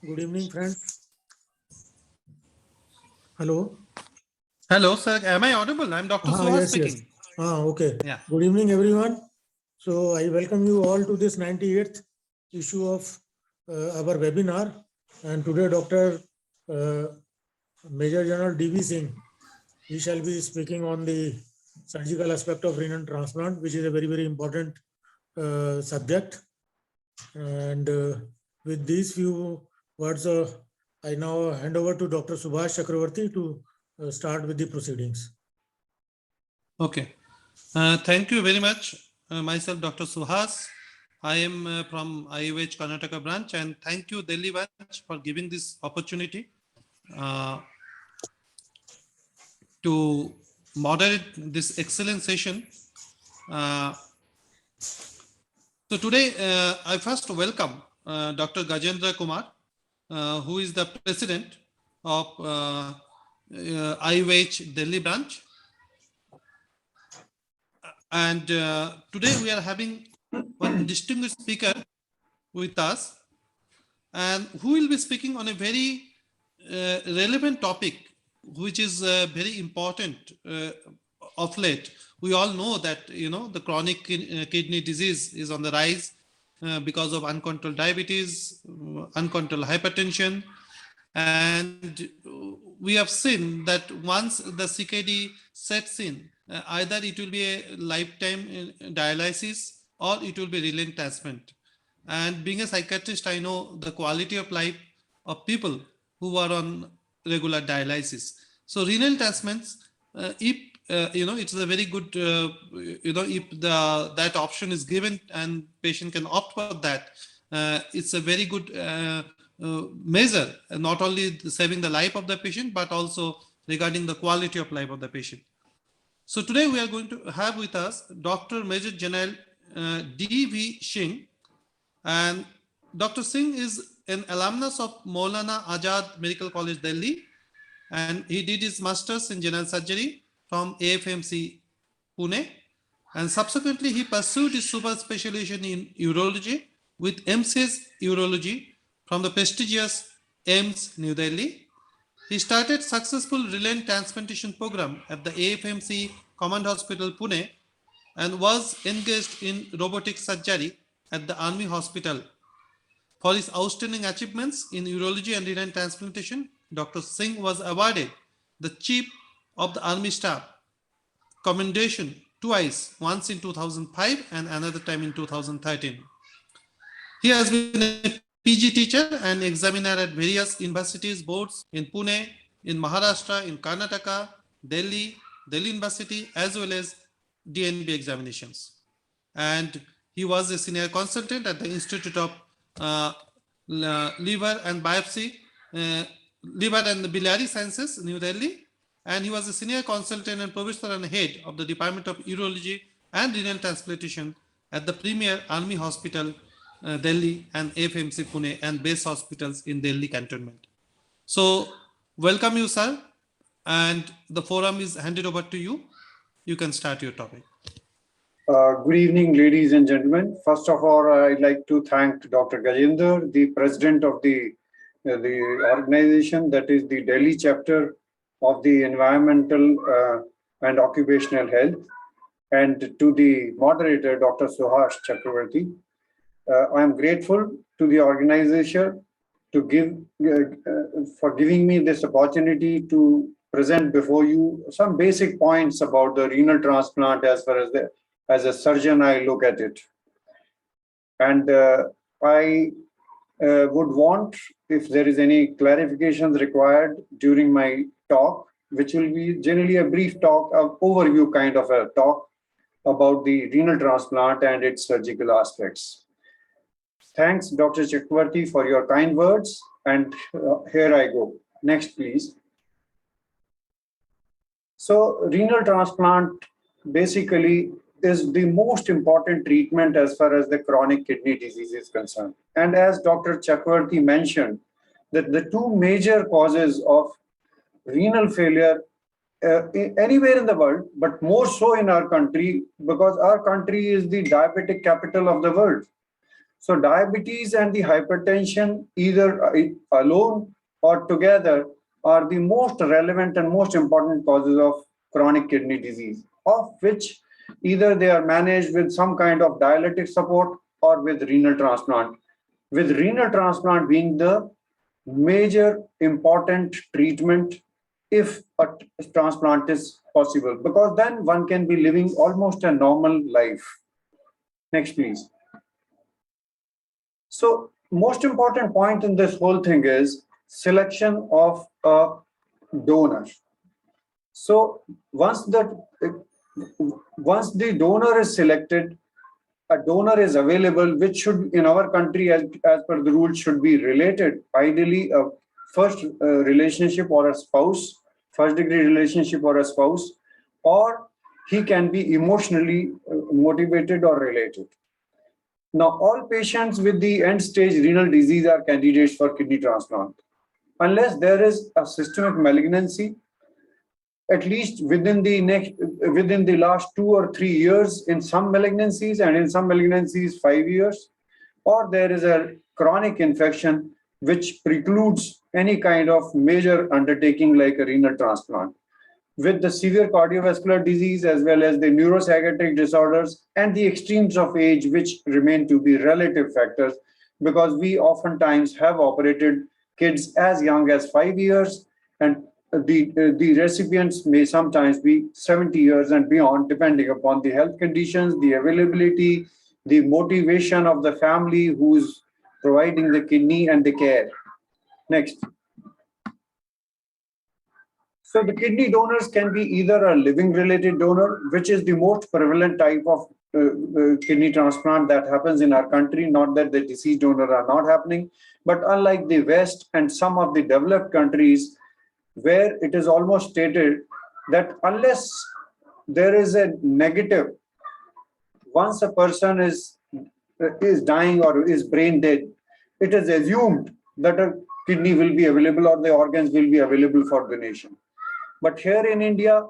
Good evening, friends. Hello. Hello, sir. Am I audible? I'm Dr. Suhas speaking. Yes. Okay. Yeah. Good evening, everyone. So I welcome you all to this 98th issue of our webinar. And today, Dr. Major General D.V. Singh, he shall be speaking on the surgical aspect of renal transplant, which is a very, very important subject. And with these few words, I now hand over to Dr. Subhash Chakravarti to start with the proceedings. Okay. Thank you very much. Myself, Dr. Suhas. I am from IUH Karnataka branch, and thank you, Delhi branch, for giving this opportunity to moderate this excellent session. So today, I first welcome Dr. Gajendra Kumar, who is the president of IUH Delhi branch. And today we are having one distinguished speaker with us, and who will be speaking on a very relevant topic, which is very important of late. We all know that the chronic kidney disease is on the rise because of uncontrolled diabetes, uncontrolled hypertension, and we have seen that once the CKD sets in, either it will be a lifetime dialysis or it will be renal transplant. And being a psychiatrist, I know the quality of life of people who are on regular dialysis. So renal transplants, if it's a very good, if that option is given and patient can opt for that, it's a very good measure, not only saving the life of the patient, but also regarding the quality of life of the patient. So today we are going to have with us Dr. Major General D.V. Singh. And Dr. Singh is an alumnus of Maulana Azad Medical College, Delhi. And he did his master's in general surgery from AFMC, Pune. And subsequently, he pursued his super specialization in urology with MCS Urology from the prestigious AIIMS, New Delhi. He started successful renal transplantation program at the AFMC Command Hospital, Pune, and was engaged in robotic surgery at the Army Hospital. For his outstanding achievements in urology and renal transplantation, Dr. Singh was awarded the Chief of the Army Staff Commendation twice, once in 2005 and another time in 2013. He has been a PG teacher and examiner at various universities, boards in Pune, in Maharashtra, in Karnataka, Delhi University, as well as DNB examinations. And he was a senior consultant at the Institute of Liver and Biopsy, Liver and Biliary Sciences, New Delhi. And he was a senior consultant and professor and head of the Department of Urology and Renal Transplantation at the premier Army Hospital, Delhi, and AFMC Pune, and base hospitals in Delhi cantonment. So welcome you, sir. And the forum is handed over to you. You can start your topic. Good evening, ladies and gentlemen. First of all, I'd like to thank Dr. Gajendra, the president of the organization, that is the Delhi chapter of the Environmental and Occupational Health, and to the moderator, Dr. Suhash Chakravarti. I am grateful to the organization for giving me this opportunity to present before you some basic points about the renal transplant as a surgeon I look at it. And I would want, if there is any clarifications required during my talk, which will be generally a brief talk, an overview kind of a talk about the renal transplant and its surgical aspects. Thanks, Dr. Chakravarti, for your kind words. And here I go. Next, please. So renal transplant basically is the most important treatment as far as the chronic kidney disease is concerned. And as Dr. Chakravarti mentioned, that the two major causes of renal failure anywhere in the world, but more so in our country, because our country is the diabetic capital of the world. So diabetes and the hypertension, either alone or together, are the most relevant and most important causes of chronic kidney disease, of which either they are managed with some kind of dialytic support or with renal transplant, with renal transplant being the major important treatment if a transplant is possible, because then one can be living almost a normal life. Next, please. So most important point in this whole thing is selection of a donor. So once the donor is selected, a donor is available, which should, in our country, as per the rule, should be related, ideally a first relationship or a spouse, first degree relationship or a spouse, or he can be emotionally motivated or related. Now, all patients with the end stage renal disease are candidates for kidney transplant. Unless there is a systemic malignancy, at least within the last 2 or 3 years in some malignancies, and in some malignancies 5 years, or there is a chronic infection which precludes any kind of major undertaking like a renal transplant. With the severe cardiovascular disease as well as the neuropsychiatric disorders and the extremes of age, which remain to be relative factors, because we oftentimes have operated kids as young as 5 years, and the recipients may sometimes be 70 years and beyond, depending upon the health conditions, the availability, the motivation of the family who is providing the kidney, and the care. Next. So the kidney donors can be either a living related donor, which is the most prevalent type of kidney transplant that happens in our country. Not that the deceased donors are not happening, but unlike the West and some of the developed countries, where it is almost stated that unless there is a negative, once a person is dying or is brain dead, it is assumed that a kidney will be available or the organs will be available for donation. But here in India,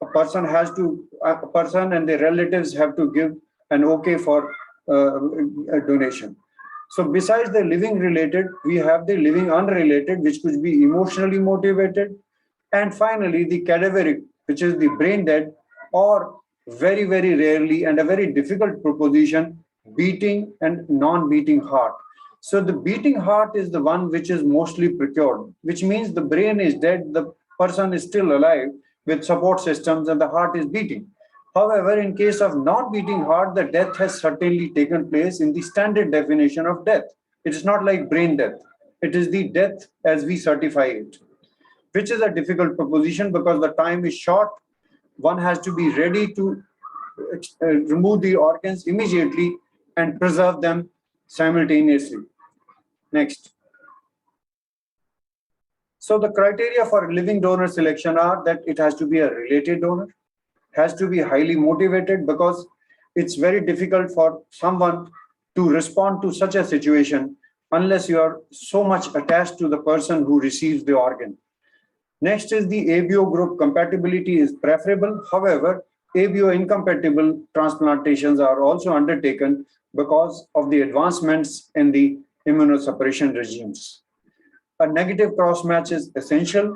a person and their relatives have to give an okay for a donation. So besides the living related, we have the living unrelated, which could be emotionally motivated. And finally, the cadaveric, which is the brain dead, or very, very rarely and a very difficult proposition, beating and non-beating heart. So the beating heart is the one which is mostly procured, which means the brain is dead, the person is still alive with support systems and the heart is beating. However, in case of non-beating heart, the death has certainly taken place in the standard definition of death. It is not like brain death. It is the death as we certify it, which is a difficult proposition because the time is short. One has to be ready to remove the organs immediately and preserve them simultaneously. Next. So the criteria for living donor selection are that it has to be a related donor, has to be highly motivated, because it's very difficult for someone to respond to such a situation unless you are so much attached to the person who receives the organ. Next is the ABO group compatibility is preferable. However, ABO incompatible transplantations are also undertaken because of the advancements in the immunosuppression regimes. A negative cross match is essential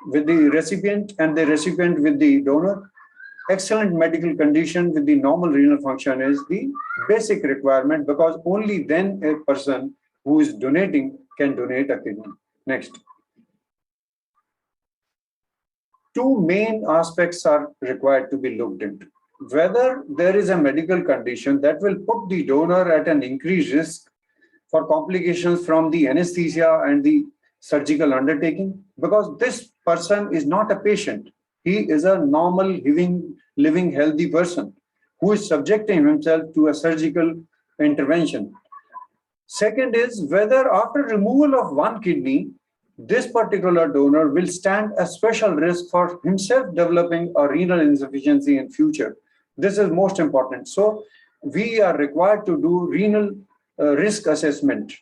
with the recipient and the recipient with the donor. Excellent medical condition with the normal renal function is the basic requirement, because only then a person who is donating can donate a kidney. Next. Two main aspects are required to be looked into. Whether there is a medical condition that will put the donor at an increased risk for complications from the anesthesia and the surgical undertaking, because this person is not a patient. He is a normal, living, healthy person who is subjecting himself to a surgical intervention. Second is whether after removal of one kidney, this particular donor will stand a special risk for himself developing a renal insufficiency in future. This is most important. So we are required to do renal risk assessment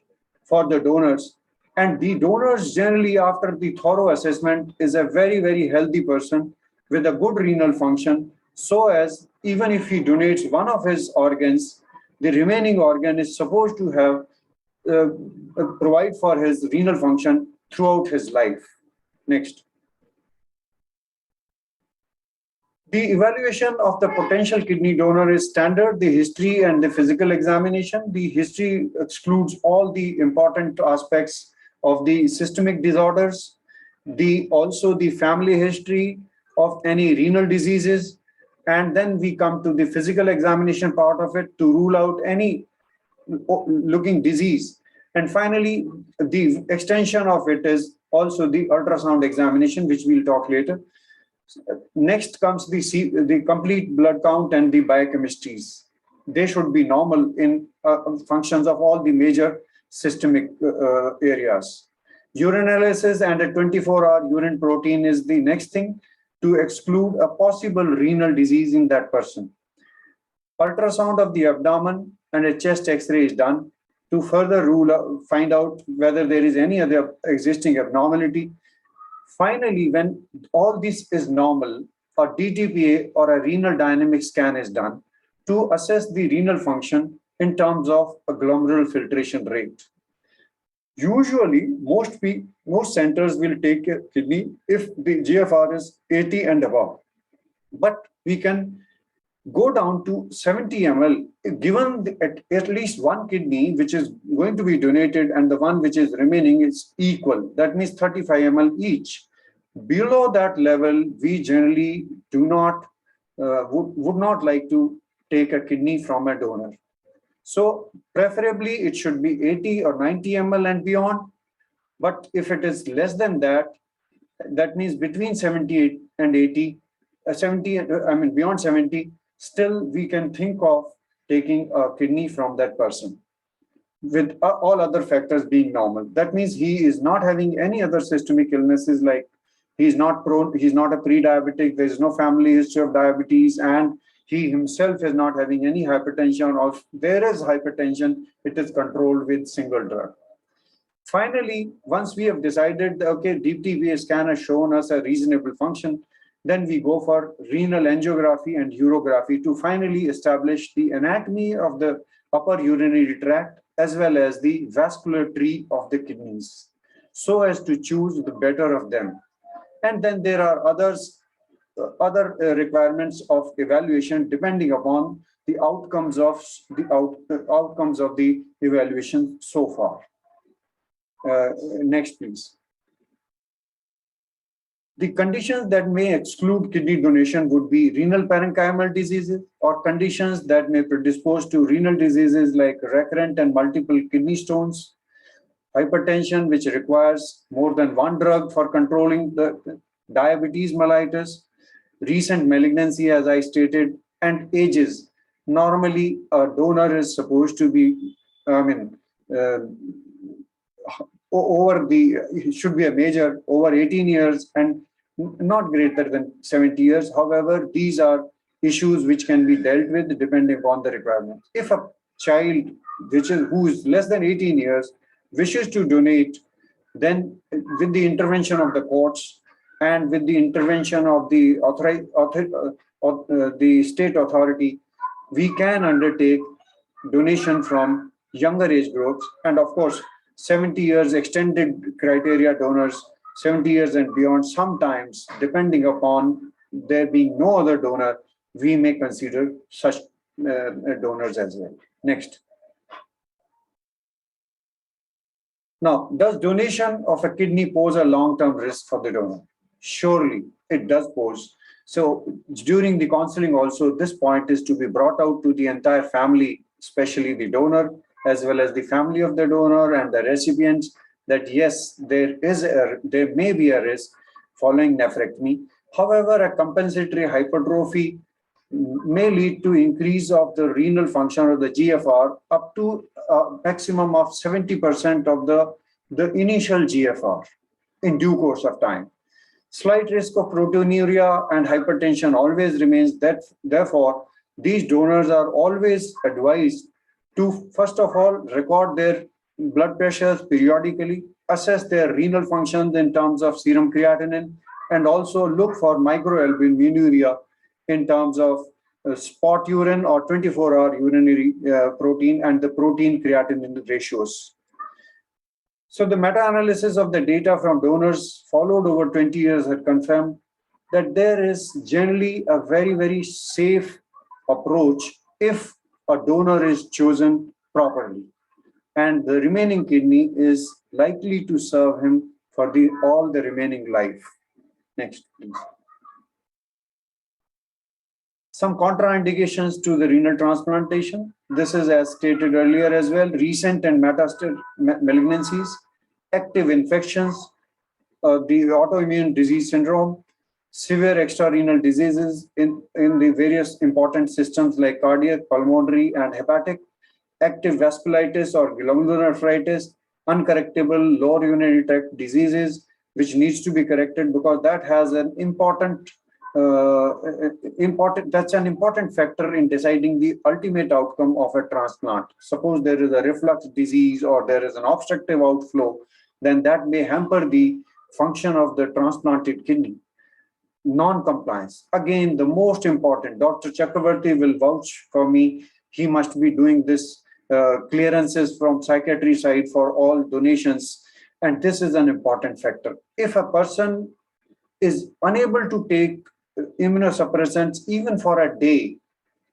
for the donors. And the donors generally, after the thorough assessment, is a very, very healthy person with a good renal function, so as even if he donates one of his organs, The remaining organ is supposed to have provide for his renal function throughout his life. Next. The evaluation of the potential kidney donor is standard, the history and the physical examination. The history excludes all the important aspects of the systemic disorders, also the family history of any renal diseases, and then we come to the physical examination part of it to rule out any looking disease. And finally, the extension of it is also the ultrasound examination, which we'll talk later. Next comes the complete blood count and the biochemistries. They should be normal in functions of all the major systemic areas. Urinalysis and a 24-hour urine protein is the next thing to exclude a possible renal disease in that person. Ultrasound of the abdomen and a chest X-ray is done to further find out whether there is any other existing abnormality. Finally, when all this is normal, a DTPA or a renal dynamic scan is done to assess the renal function in terms of a glomerular filtration rate. Usually, most centers will take a kidney if the GFR is 80 and above. But we can go down to 70 ml, given at least one kidney which is going to be donated and the one which is remaining is equal. That means 35 ml each. Below that level, we generally do not, would not like to take a kidney from a donor. So preferably it should be 80 or 90 ml and beyond. But if it is less than that, that means between 78 and 80, beyond 70, still we can think of taking a kidney from that person with all other factors being normal. That means he is not having any other systemic illnesses, like he's not a pre-diabetic, there is no family history of diabetes, and he himself is not having any hypertension, or if there is hypertension, it is controlled with single drug. Finally, once we have decided, okay, deep TPA scan has shown us a reasonable function, then we go for renal angiography and urography to finally establish the anatomy of the upper urinary tract as well as the vascular tree of the kidneys, so as to choose the better of them. And then there are other requirements of evaluation depending upon the outcomes of the evaluation so far. Next, please. The conditions that may exclude kidney donation would be renal parenchymal diseases or conditions that may predispose to renal diseases like recurrent and multiple kidney stones, hypertension, which requires more than one drug for controlling the diabetes mellitus, recent malignancy, as I stated, and ages. Normally, a donor is supposed to be, should be a major over 18 years and not greater than 70 years. However, these are issues which can be dealt with depending on the requirements. If a child who is less than 18 years wishes to donate, then with the intervention of the courts and with the intervention of the state authority, we can undertake donation from younger age groups. And of course, 70 years extended criteria donors, 70 years and beyond, sometimes depending upon there being no other donor, we may consider such donors as well. Next. Now, does donation of a kidney pose a long-term risk for the donor? Surely it does pose. So during the counseling also, this point is to be brought out to the entire family, especially the donor, as well as the family of the donor and the recipients, that yes, there may be a risk following nephrectomy. However, a compensatory hypertrophy may lead to increase of the renal function of the GFR up to a maximum of 70% of the initial GFR in due course of time. Slight risk of proteinuria and hypertension always remains. That therefore, these donors are always advised to, first of all, record their blood pressures periodically, assess their renal functions in terms of serum creatinine, and also look for microalbuminuria in terms of spot urine or 24-hour urinary protein and the protein creatinine ratios. So the meta-analysis of the data from donors followed over 20 years had confirmed that there is generally a very, very safe approach if a donor is chosen properly. And the remaining kidney is likely to serve him for all the remaining life. Next, please. Some contraindications to the renal transplantation. This is, as stated earlier as well, recent and metastatic malignancies, active infections, the autoimmune disease syndrome, severe extrarenal diseases in the various important systems like cardiac, pulmonary, and hepatic, active vasculitis or glomerulonephritis, uncorrectable lower urinary tract diseases, which needs to be corrected because that has an important that's an important factor in deciding the ultimate outcome of a transplant. Suppose there is a reflux disease or there is an obstructive outflow, then that may hamper the function of the transplanted kidney. Non-compliance, again, the most important. Dr. Chakravarti will vouch for me. He must be doing this clearances from psychiatry side for all donations, and this is an important factor. If a person is unable to take immunosuppressants even for a day,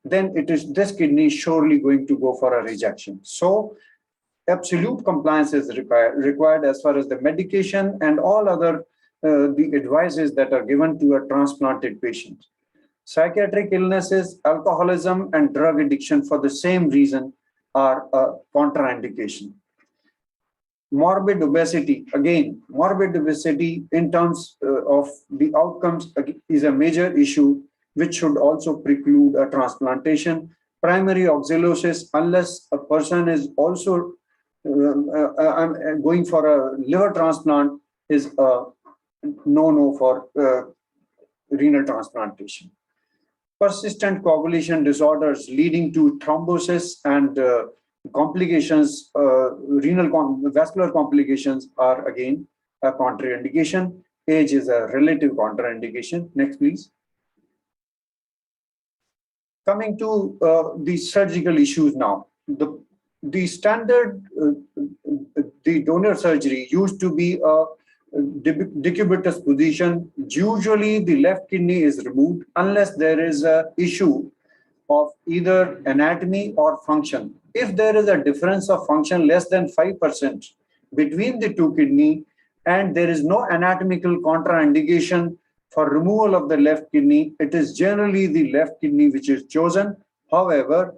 then this kidney is surely going to go for a rejection. So absolute compliance is required as far as the medication and all other the advices that are given to a transplanted patient. Psychiatric illnesses, alcoholism, and drug addiction for the same reason are a contraindication. Morbid obesity, again, morbid obesity in terms of the outcomes is a major issue which should also preclude a transplantation. Primary oxalosis, unless a person is also going for a liver transplant, is a no-no for renal transplantation. Persistent coagulation disorders leading to thrombosis and complications, vascular complications are again a contraindication. Age is a relative contraindication. Next, please. Coming to the surgical issues now. The standard, the donor surgery used to be a decubitus position. Usually the left kidney is removed unless there is an issue of either anatomy or function. If there is a difference of function less than 5% between the two kidney and there is no anatomical contraindication for removal of the left kidney, it is generally the left kidney which is chosen. However,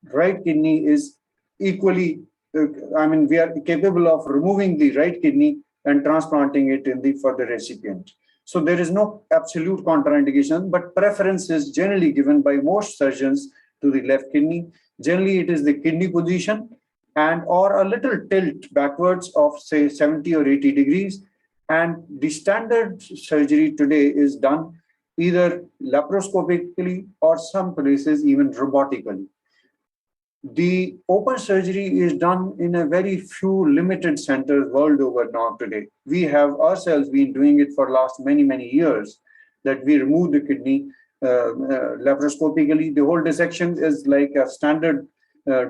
right kidney is equally, we are capable of removing the right kidney and transplanting it for the recipient. So there is no absolute contraindication, but preference is generally given by most surgeons to the left kidney. Generally, it is the kidney position and or a little tilt backwards of say 70 or 80 degrees. And the standard surgery today is done either laparoscopically or some places even robotically. The open surgery is done in a very few limited centers world over now today. We have ourselves been doing it for last many years, that we remove the kidney laparoscopically. The whole dissection is like a standard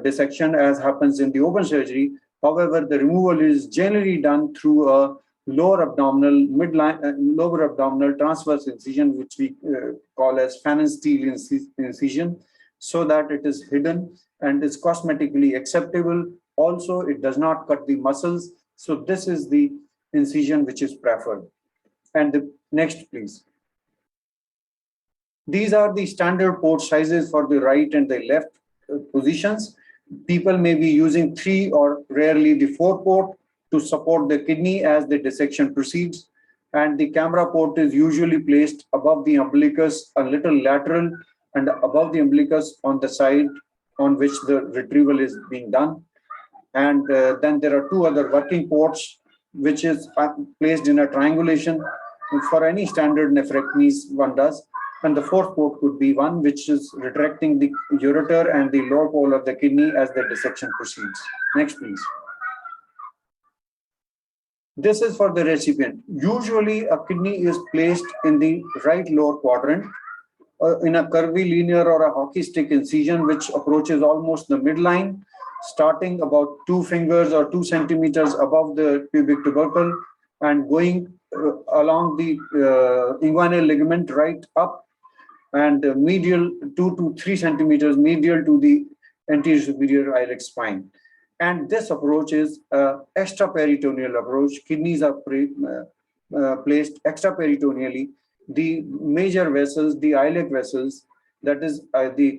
dissection as happens in the open surgery. However, the removal is generally done through a lower abdominal, lower abdominal transverse incision, which we call as phalansteal incision, so that it is hidden and is cosmetically acceptable. Also, it does not cut the muscles. So this is the incision which is preferred. And the next, please. These are the standard port sizes for the right and the left positions. People may be using 3 or rarely the 4 port to support the kidney as the dissection proceeds. And the camera port is usually placed above the umbilicus, a little lateral, and above the umbilicus on the side on which the retrieval is being done. And then there are 2 other working ports, which is placed in a triangulation. For any standard nephrectomies, one does. And the 4th port could be one which is retracting the ureter and the lower pole of the kidney as the dissection proceeds. Next, please. This is for the recipient. Usually, a kidney is placed in the right lower quadrant, in a curvilinear or a hockey stick incision, which approaches almost the midline, starting about 2 fingers or 2 centimeters above the pubic tubercle and going along the inguinal ligament right up and medial 2 to 3 centimeters medial to the anterior superior iliac spine. And this approach is extraperitoneal approach. Kidneys are placed extraperitoneally. The major vessels, the iliac vessels, that is the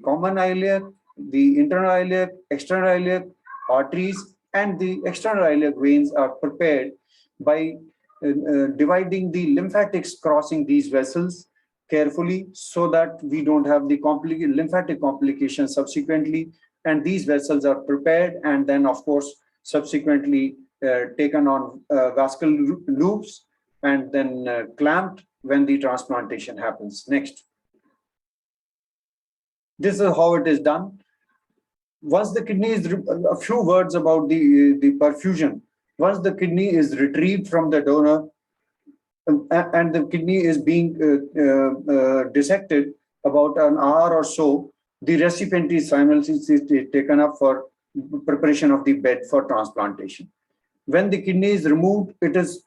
common iliac, the internal iliac, external iliac arteries, and the external iliac veins are prepared by dividing the lymphatics crossing these vessels carefully so that we don't have the lymphatic complications subsequently. And these vessels are prepared and then, of course, subsequently taken on vascular loops and then clamped when the transplantation happens. Next. This is how it is done. Once the kidney is, a few words about the perfusion. Once the kidney is retrieved from the donor and the kidney is being dissected about an hour or so, the recipient is simultaneously taken up for preparation of the bed for transplantation. When the kidney is removed, it is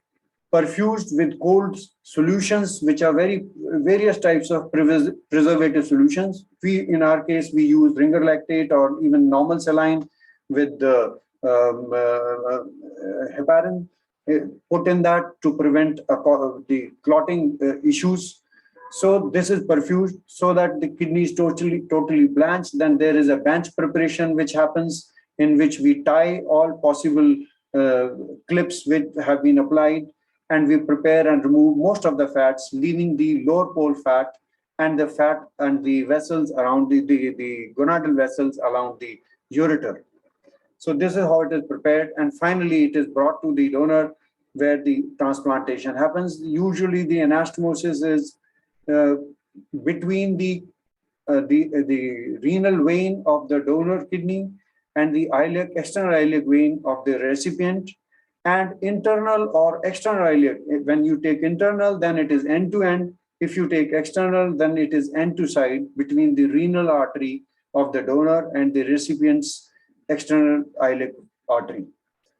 perfused with cold solutions, which are various types of preservative solutions. In our case, we use ringer lactate or even normal saline with heparin put in that to prevent the clotting issues. So this is perfused so that the kidney is totally blanched. Then there is a bench preparation which happens, in which we tie all possible clips which have been applied, and we prepare and remove most of the fats, leaving the lower pole fat and the fat and the vessels around the gonadal vessels around the ureter. So this is how it is prepared, and finally it is brought to the donor where the transplantation happens. Usually the anastomosis is between the renal vein of the donor kidney and the external iliac vein of the recipient, and internal or external iliac. When you take internal, then it is end to end. If you take external, then it is end to side between the renal artery of the donor and the recipient's external iliac artery.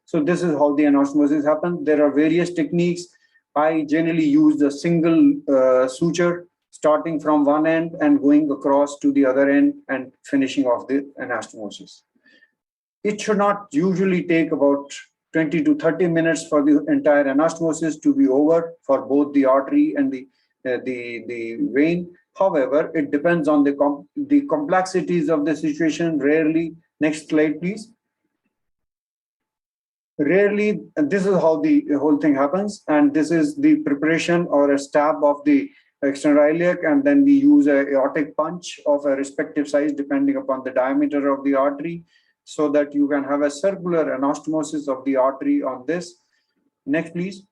So this is how the anastomosis happens. There are various techniques. I generally use the single suture, starting from one end and going across to the other end and finishing off the anastomosis. It should not usually take about 20 to 30 minutes for the entire anastomosis to be over for both the artery and the vein. However, it depends on the complexities of the situation. Rarely, next slide, please. Rarely, and this is how the whole thing happens. And this is the preparation or a stab of the external iliac, and then we use a aortic punch of a respective size depending upon the diameter of the artery, so that you can have a circular anastomosis of the artery on this. Next, please.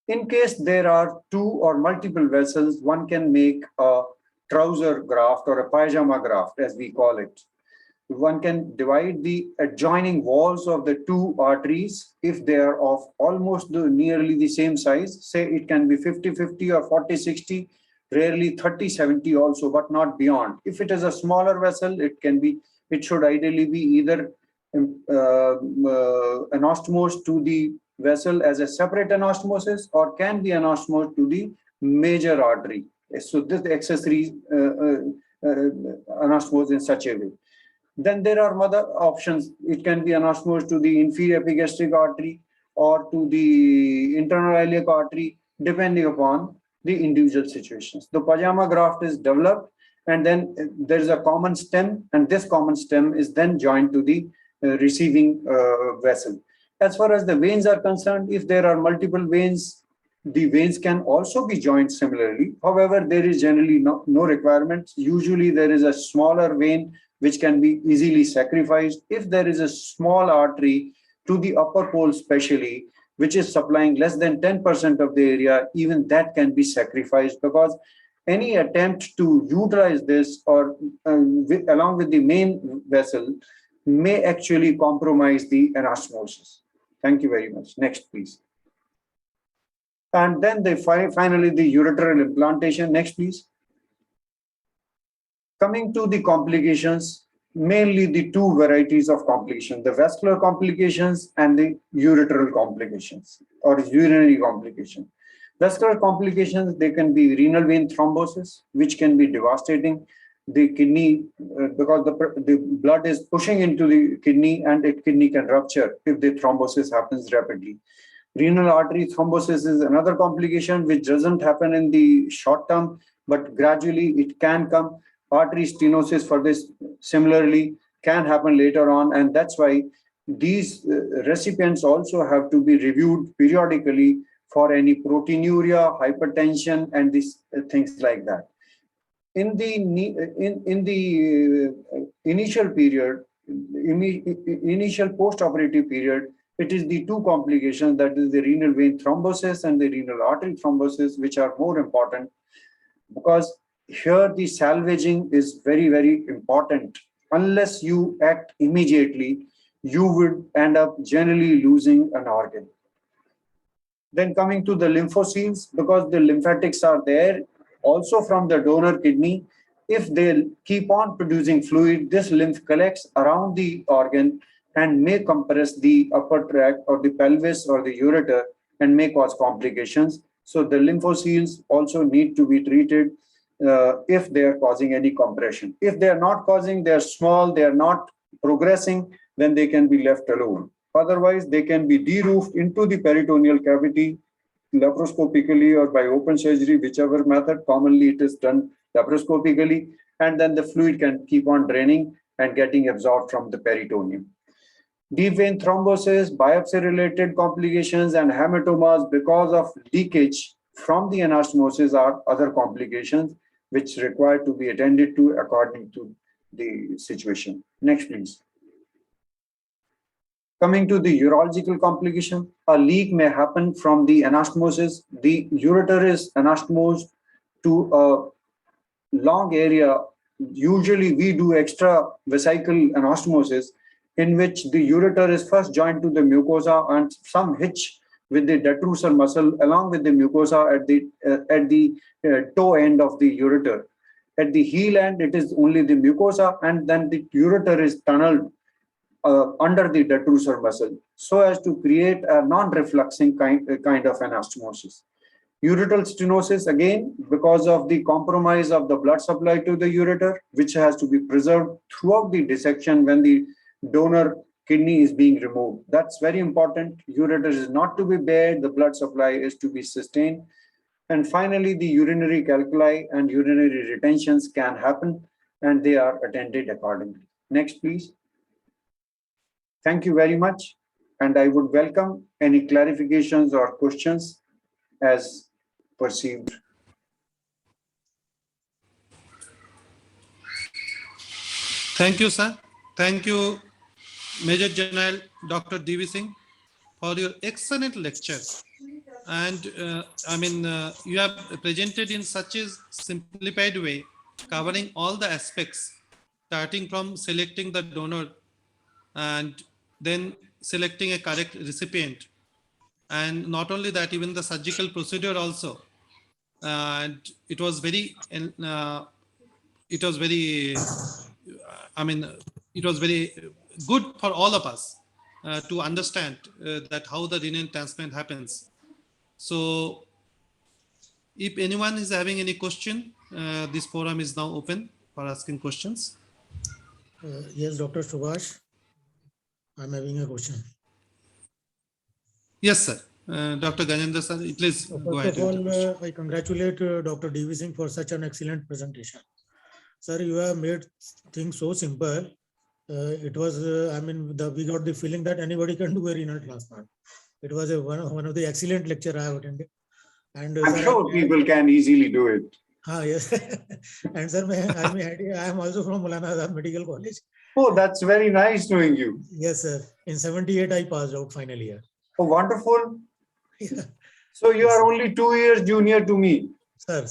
In case there are 2 or multiple vessels, one can make a trouser graft or a pajama graft, as we call it. One can divide the adjoining walls of the 2 arteries if they are of almost nearly the same size. Say it can be 50-50 or 40-60, rarely 30-70 also, but not beyond. If it is a smaller vessel, it should ideally be either anastomosed to the vessel as a separate anastomosis, or can be anastomosed to the major artery. So this accessory anastomosed in such a way. Then there are other options. It can be anastomosed to the inferior epigastric artery or to the internal iliac artery, depending upon the individual situations. The pajama graft is developed, and then there is a common stem, and this common stem is then joined to the receiving vessel. As far as the veins are concerned, if there are multiple veins, the veins can also be joined similarly. However, there is generally no requirement. Usually there is a smaller vein which can be easily sacrificed. If there is a small artery to the upper pole especially, which is supplying less than 10% of the area, even that can be sacrificed, because any attempt to utilize this or along with the main vessel may actually compromise the anastomosis. Thank you very much. Next, please. And then finally the ureteral implantation. Next, please. Coming to the complications, mainly the two varieties of complications, the vascular complications and the ureteral complications or urinary complications. Vascular complications, they can be renal vein thrombosis, which can be devastating. The kidney, because the blood is pushing into the kidney and the kidney can rupture if the thrombosis happens rapidly. Renal artery thrombosis is another complication which doesn't happen in the short term, but gradually it can come. Artery stenosis for this similarly can happen later on, and that's why these recipients also have to be reviewed periodically for any proteinuria, hypertension, and these things like that. In the initial period, initial post-operative period, it is the two complications, that is the renal vein thrombosis and the renal artery thrombosis, which are more important, because here the salvaging is very, very important. Unless you act immediately, you would end up generally losing an organ. Then coming to the lymphocytes, because the lymphatics are there also from the donor kidney, if they keep on producing fluid, this lymph collects around the organ and may compress the upper tract or the pelvis or the ureter and may cause complications. So the lymphocytes also need to be treated if they are causing any compression. If they are not causing, they are small, they are not progressing, then they can be left alone. Otherwise, they can be de-roofed into the peritoneal cavity laparoscopically or by open surgery, whichever method. Commonly, it is done laparoscopically, and then the fluid can keep on draining and getting absorbed from the peritoneum. Deep vein thrombosis, biopsy-related complications, and hematomas because of leakage from the anastomosis are other complications which require to be attended to according to the situation. Next, please. Coming to the urological complication, a leak may happen from the anastomosis. The ureter is anastomosed to a long area. Usually we do extra vesical anastomosis, in which the ureter is first joined to the mucosa and some hitch with the detrusor muscle along with the mucosa at the toe end of the ureter. At the heel end, it is only the mucosa, and then the ureter is tunneled under the detrusor muscle so as to create a non-refluxing kind of anastomosis. Ureteral stenosis, again, because of the compromise of the blood supply to the ureter, which has to be preserved throughout the dissection when the donor kidney is being removed. That's very important. Ureter is not to be bared, the blood supply is to be sustained. And finally, the urinary calculi and urinary retentions can happen, and they are attended accordingly. Next, please. Thank you very much. And I would welcome any clarifications or questions as perceived. Thank you, sir. Thank you, Major General Dr. D.V. Singh, for your excellent lecture. And you have presented in such a simplified way, covering all the aspects, starting from selecting the donor and then selecting a correct recipient. And not only that, even the surgical procedure also. And it was very good for all of us to understand that how the renal transplant happens. So if anyone is having any question, this forum is now open for asking questions. Yes, Dr. Subhash, I'm having a question. Yes, sir. Dr. Ganendra sir, please go ahead. First of all, I congratulate Dr. D.V. Singh for such an excellent presentation. Sir, you have made things so simple. It was, we got the feeling that anybody can do a renal transplant. It was one of the excellent lecture I have attended. And I'm sure people can easily do it. Yes. And sir, I am also from Maulana Azad Medical College. Oh, that's very nice knowing you. Yes, sir. In 78, I passed out final year. Oh, wonderful. Yeah. So you are only 2 years junior to me. Sir.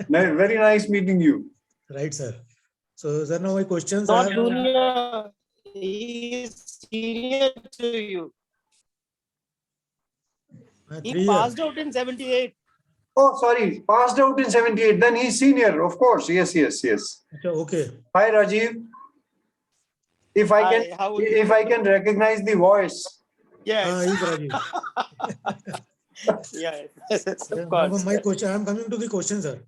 Very nice meeting you. Right, sir. So, sir, now my questions Not are... junior, he is senior to you. He 3 years. passed out in 78. Oh, sorry, passed out in 78. Then he's senior, of course. Yes. Okay. Hi, Rajiv. If I can, Hi, how are you? if I can recognize the voice. Yes. He's Rajiv. Yes, Yeah, of now course. my question, I'm coming to the question, sir.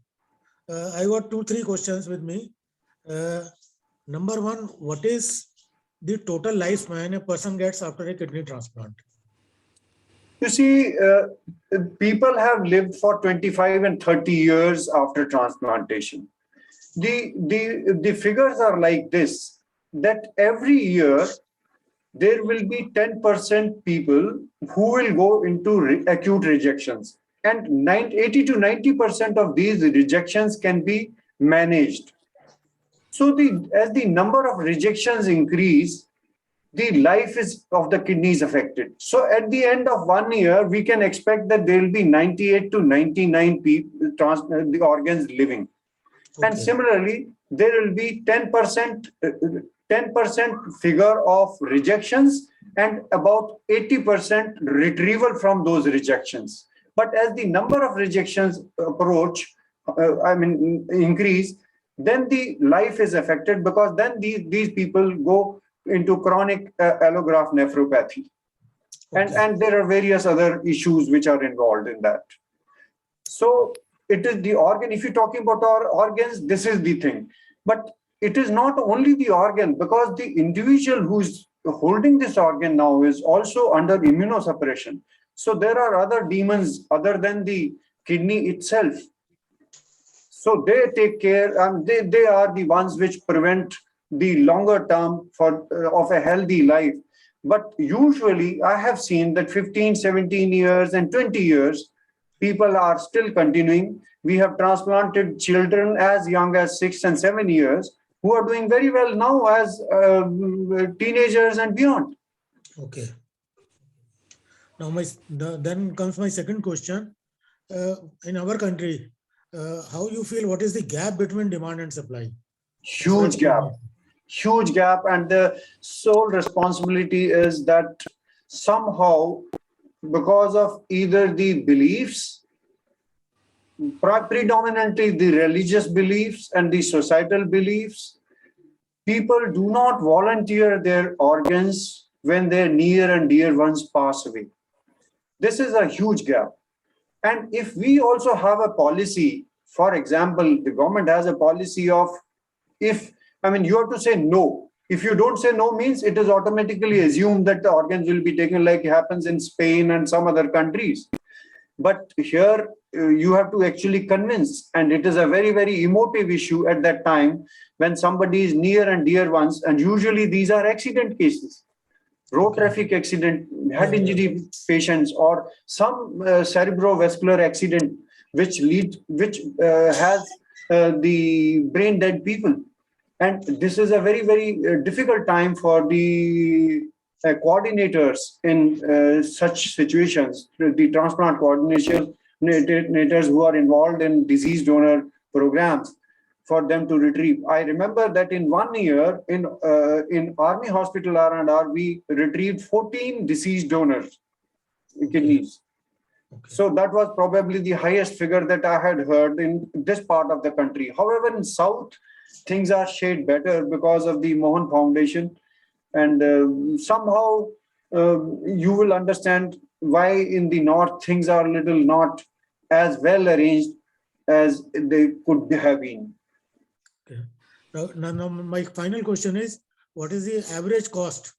I got 2-3 questions with me. Number one, what is the total lifespan a person gets after a kidney transplant? You see, people have lived for 25 and 30 years after transplantation. The figures are like this, that every year there will be 10% people who will go into acute rejections, and 80 to 90% of these rejections can be managed. So as the number of rejections increase, the life is of the kidneys affected. So at the end of 1 year, we can expect that there will be 98 to 99 people, the organs living. And Okay. similarly, there will be 10% figure of rejections and about 80% retrieval from those rejections. But as the number of rejections increase, then the life is affected, because then these people go into chronic allograft nephropathy. Okay. And there are various other issues which are involved in that. So it is the organ. If you're talking about our organs, this is the thing. But it is not only the organ, because the individual who's holding this organ now is also under immunosuppression. So there are other demons other than the kidney itself. So they take care, and they are the ones which prevent the longer term of a healthy life. But usually I have seen that 15, 17 years and 20 years, people are still continuing. We have transplanted children as young as 6 and 7 years who are doing very well now as teenagers and beyond. Okay. Now then comes my second question. In our country, how you feel, what is the gap between demand and supply? Huge gap. And the sole responsibility is that somehow, because of either the beliefs, predominantly the religious beliefs and the societal beliefs, people do not volunteer their organs when their near and dear ones pass away. This is a huge gap. And if we also have a policy, for example, the government has a policy of, you have to say no. If you don't say no, means it is automatically assumed that the organs will be taken, like happens in Spain and some other countries. But here you have to actually convince, and it is a very, very emotive issue at that time when somebody is near and dear ones, and usually these are accident cases, road traffic accident, head injury patients, or some cerebrovascular accident which has the brain dead people. And this is a very, very difficult time for the coordinators in such situations, the transplant coordinators who are involved in disease donor programs, for them to retrieve. I remember that in 1 year in Army Hospital R&R, we retrieved 14 deceased donors kidneys. Okay. So that was probably the highest figure that I had heard in this part of the country. However, in South, things are shaped better because of the Mohan Foundation. And somehow you will understand why in the North things are a little not as well arranged as they could have been. Okay. Now my final question is, what is the average cost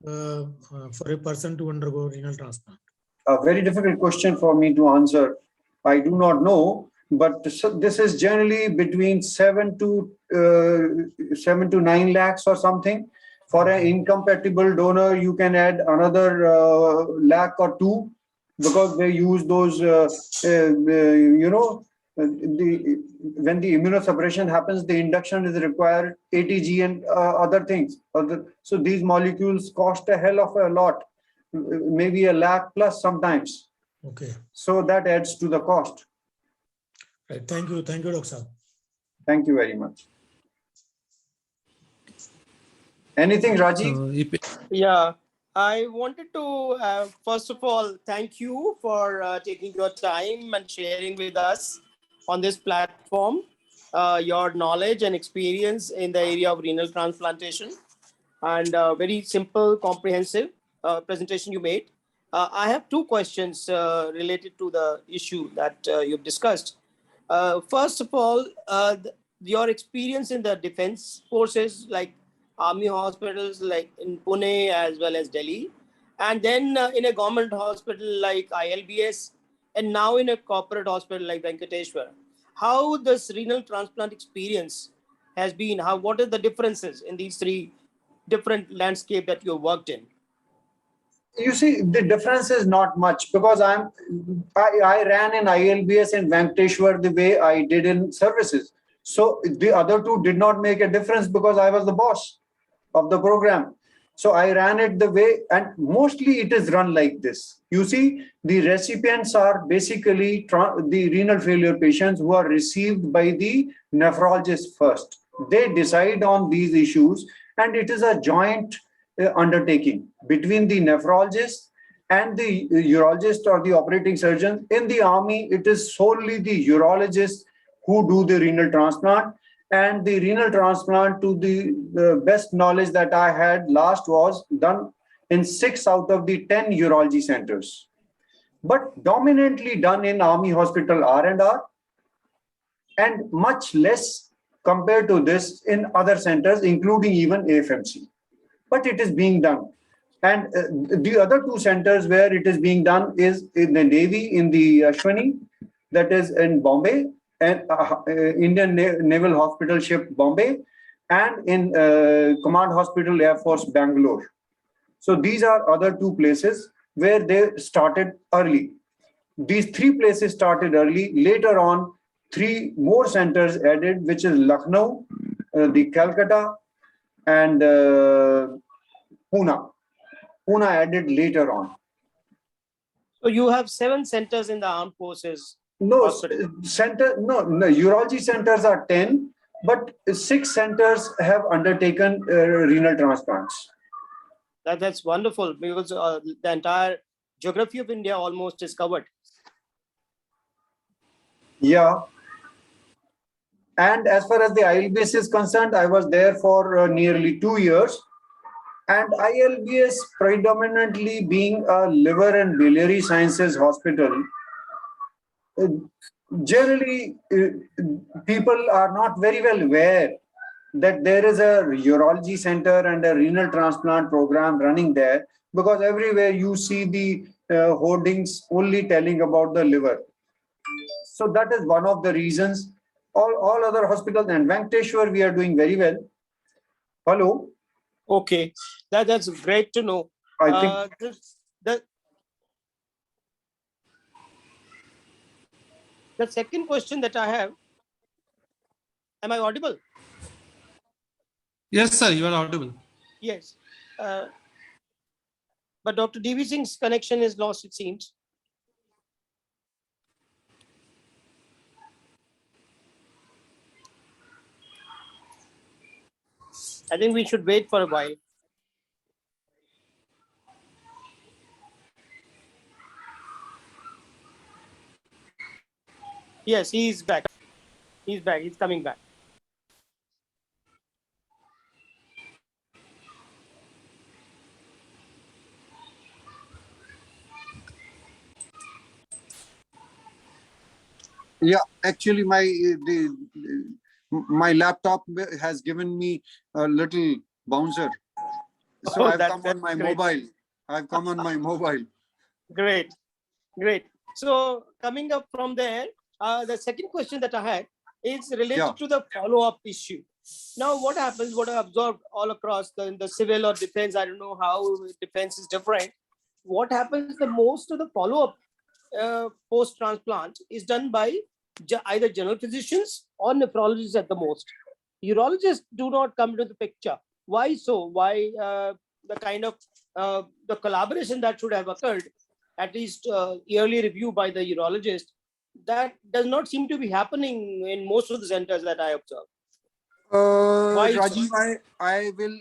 for a person to undergo renal transplant? A very difficult question for me to answer. I do not know, but this is generally between 7 to 9 lakhs or something. For an incompatible donor, you can add another lakh or two, because they use those, when the immunosuppression happens, the induction is required, ATG and other things. So these molecules cost a hell of a lot, maybe a lakh plus sometimes. Okay. So that adds to the cost. Right. Thank you, Dr. Saab. Thank you very much. Anything, Rajiv? Yeah. I wanted to, first of all, thank you for taking your time and sharing with us on this platform your knowledge and experience in the area of renal transplantation, and very simple, comprehensive presentation you made. I have two questions related to the issue that you've discussed. First of all, your experience in the defense forces, like army hospitals, like in Pune as well as Delhi, and then in a government hospital like ILBS, and now in a corporate hospital like Venkateshwar. How this renal transplant experience has been? How, what are the differences in these three different landscape that you worked in? You see, the difference is not much because I ran in ILBS in Venkateshwar the way I did in services. So the other two did not make a difference because I was the boss of the program. So I ran it the way, and mostly it is run like this. You see, the recipients are basically the renal failure patients who are received by the nephrologist first. They decide on these issues, and it is a joint undertaking between the nephrologist and the urologist or the operating surgeon. In the army, it is solely the urologist who do the renal transplant, and the renal transplant, to the best knowledge that I had last, was done in 6 out of the 10 urology centers, but dominantly done in army hospital R&R, and much less compared to this in other centers, including even AFMC. But it is being done. And the other two centers where it is being done is in the Navy, in the Ashwini, that is in Bombay, and Indian Naval Hospital Ship Bombay, and in Command Hospital Air Force Bangalore. So these are other two places where they started early. These three places started early. Later on, three more centers added, which is Lucknow, the Calcutta, and Pune. Pune added later on. So you have 7 centers in the armed forces. No, Hospital. no, urology centers are 10, but 6 centers have undertaken renal transplants. That's wonderful, because the entire geography of India almost is covered. Yeah. And as far as the ILBS is concerned, I was there for nearly 2 years. And ILBS, predominantly being a liver and biliary sciences hospital, generally people are not very well aware that there is a urology center and a renal transplant program running there, because everywhere you see the hoardings only telling about the liver. So that is one of the reasons. All other hospitals, and Venkateshwar, we are doing very well. Hello. Okay, that's great to know. I think The second question that I have, am I audible? Yes, sir, you are audible. Yes. But Dr. DV Singh's connection is lost, it seems. I think we should wait for a while. Yes, he's back. He's back. He's coming back. Yeah, actually, my laptop has given me a little bouncer, so Oh, I've come on that's my great. mobile. I've come on my mobile. Great, great. So coming up from there, the second question that I had is related to the follow-up issue. Now, what happens, what I observed all across the civil or defense, I don't know how defense is different. What happens, the most of the follow-up post-transplant is done by either general physicians or nephrologists at the most. Urologists do not come into the picture. Why so? Why the kind of the collaboration that should have occurred, at least yearly review by the urologist, that does not seem to be happening in most of the centers that I observe. Why so? Rajiv, I will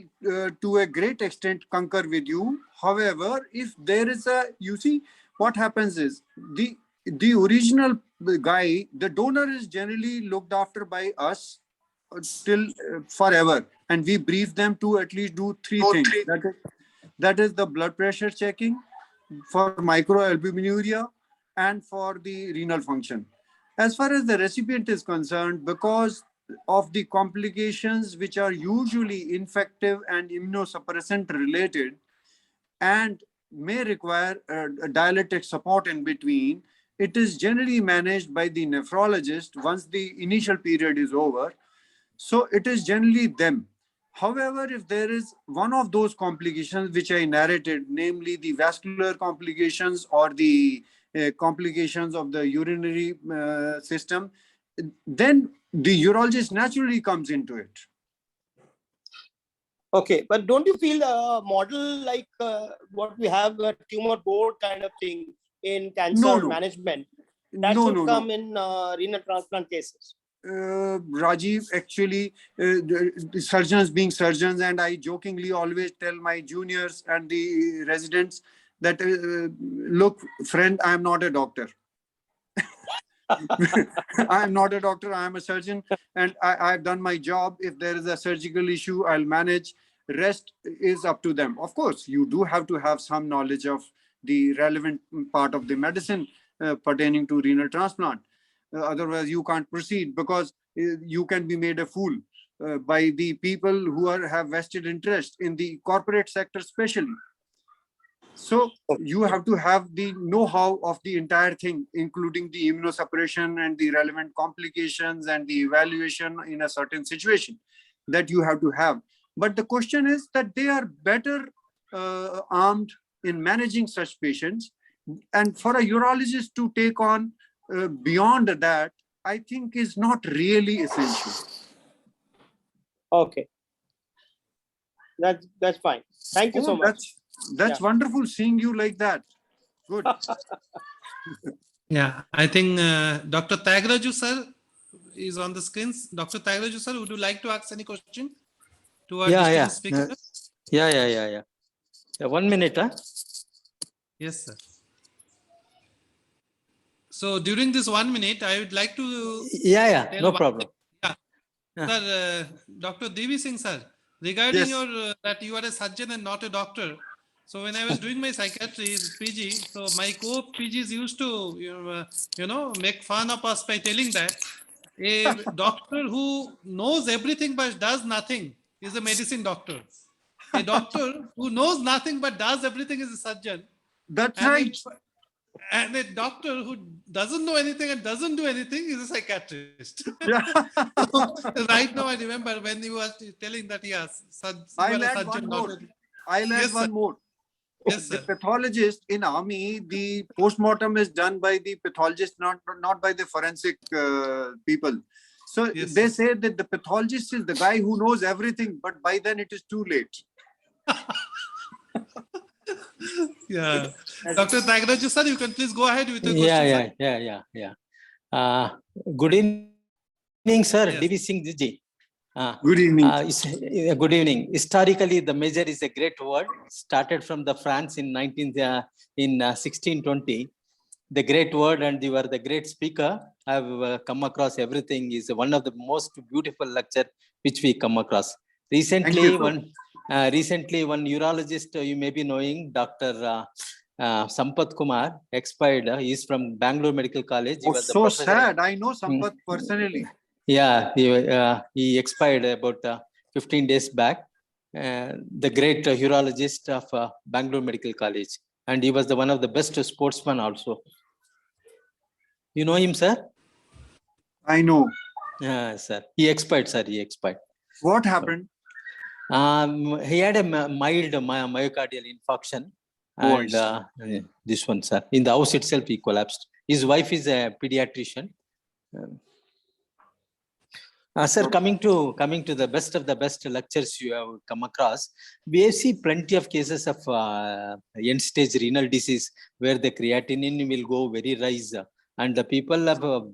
to a great extent concur with you. However, if there is you see, what happens is the original guy, the donor is generally looked after by us till forever, and we brief them to at least do three things. That is the blood pressure checking, for microalbuminuria, and for the renal function. As far as the recipient is concerned, because of the complications which are usually infective and immunosuppressant related and may require a dialytic support in between, it is generally managed by the nephrologist once the initial period is over. So it is generally them. However, if there is one of those complications which I narrated, namely the vascular complications or the complications of the urinary system, then the urologist naturally comes into it. Okay, but don't you feel a model like what we have, a tumor board kind of thing in cancer management, that should come in renal transplant cases? Rajiv, actually, the surgeons being surgeons, and I jokingly always tell my juniors and the residents that, look, friend, I am not a doctor. I am not a doctor. I am a surgeon, and I've done my job. If there is a surgical issue, I'll manage. Rest is up to them. Of course, you do have to have some knowledge of the relevant part of the medicine pertaining to renal transplant. Otherwise, you can't proceed, because you can be made a fool by the people who have vested interest in the corporate sector, especially. So you have to have the know-how of the entire thing, including the immunosuppression and the relevant complications and the evaluation in a certain situation that you have to have. But the question is that they are better armed in managing such patients. And for a urologist to take on beyond that, I think is not really essential. Okay. That's fine. Thank you so much. That's wonderful seeing you like that. Good. Yeah, I think Dr. Tagraju sir is on the screens. Dr. Tagraju sir, would you like to ask any question to our distinguished speaker? Yeah. 1 minute, huh? Yes, sir. So during this 1 minute, I would like to... Yeah, no problem. Sir, Dr. Devi Singh sir, regarding your that you are a surgeon and not a doctor. So when I was doing my psychiatry PG, so my co-PGs used to, make fun of us by telling that a doctor who knows everything but does nothing is a medicine doctor. A doctor who knows nothing but does everything is a surgeon. That's right. And a doctor who doesn't know anything and doesn't do anything is a psychiatrist. Yeah. Right now, I remember when you were telling that, yes, I'll add one more. Yes, sir. The pathologist in army, the postmortem is done by the pathologist, not by the forensic people. So they say that the pathologist is the guy who knows everything, but by then it is too late. Yeah. Dr. Tagraju sir, you can please go ahead with your question. Yeah. Good evening, sir. Yes. Devi Singh ji. Good evening. Good evening. Historically, the major is a great word. Started from the France in 1620. The great word, and you are the great speaker. I've come across everything. Is one of the most beautiful lecture which we come across. Recently, one urologist you may be knowing, Dr. Sampath Kumar, expired. He is from Bangalore Medical College. He was so sad. I know Sampath personally. Yeah, he expired about 15 days back. The great urologist of Bangalore Medical College, and he was one of the best sportsmen also. You know him, sir? I know. Yeah, sir. He expired, sir. He expired. What happened? He had a mild myocardial infarction, and this one, sir, in the house itself, he collapsed. His wife is a pediatrician. Sir, coming to the best of the best lectures you have come across, we see plenty of cases of end-stage renal disease where the creatinine will go very rise, and the people